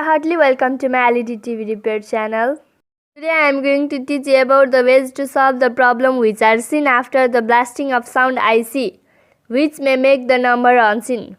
Heartily welcome to my LED TV repair channel. Today I am going to teach you about the ways to solve the problem which are seen after the blasting of sound IC, which may make the number unseen.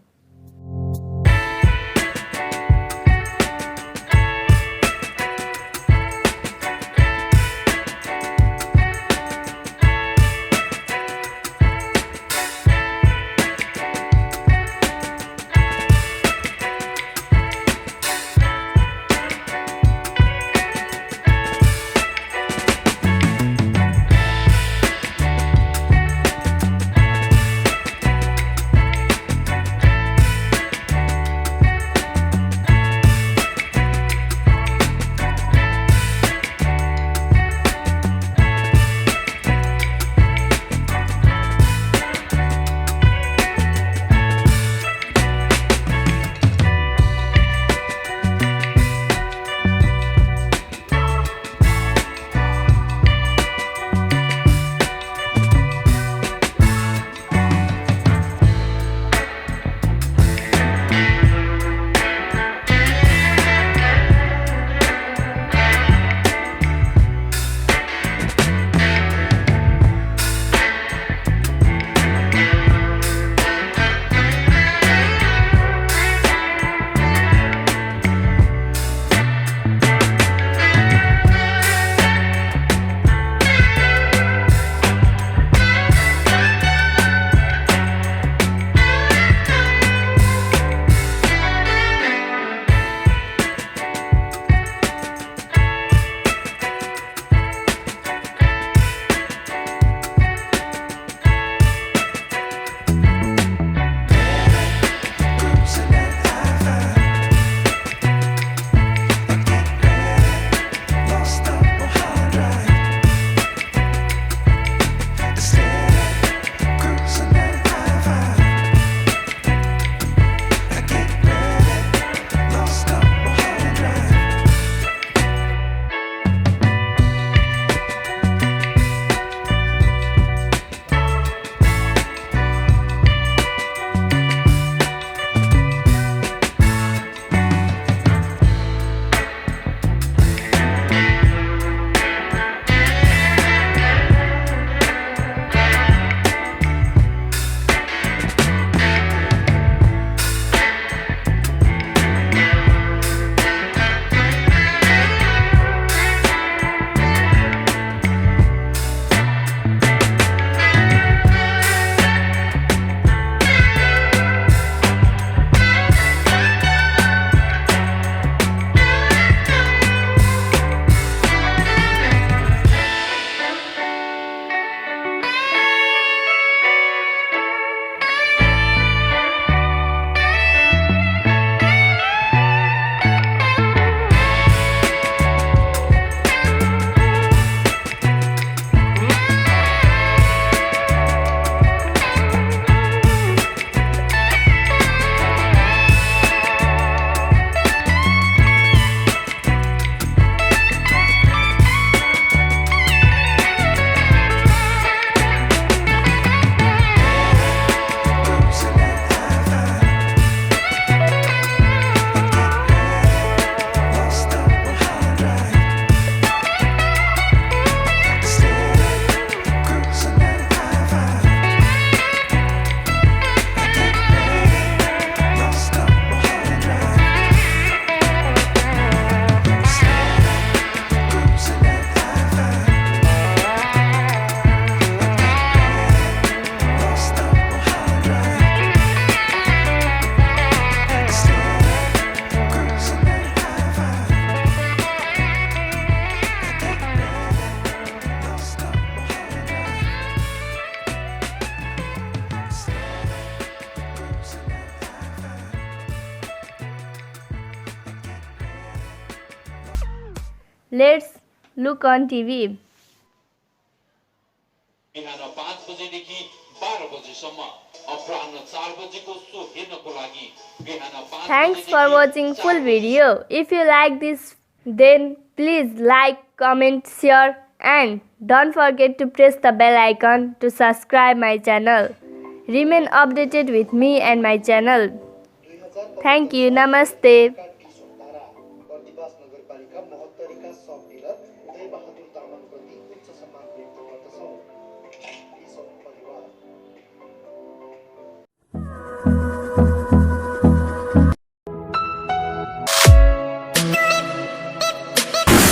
Let's look on TV. Thanks for watching full video. If you like this, then please like, comment, share and don't forget to press the bell icon to subscribe my channel. Remain updated with me and my channel. Thank you. Namaste. महोत्तरीका सब dealer उदय बहादुर तामाङ प्रति उच्च सम्मानको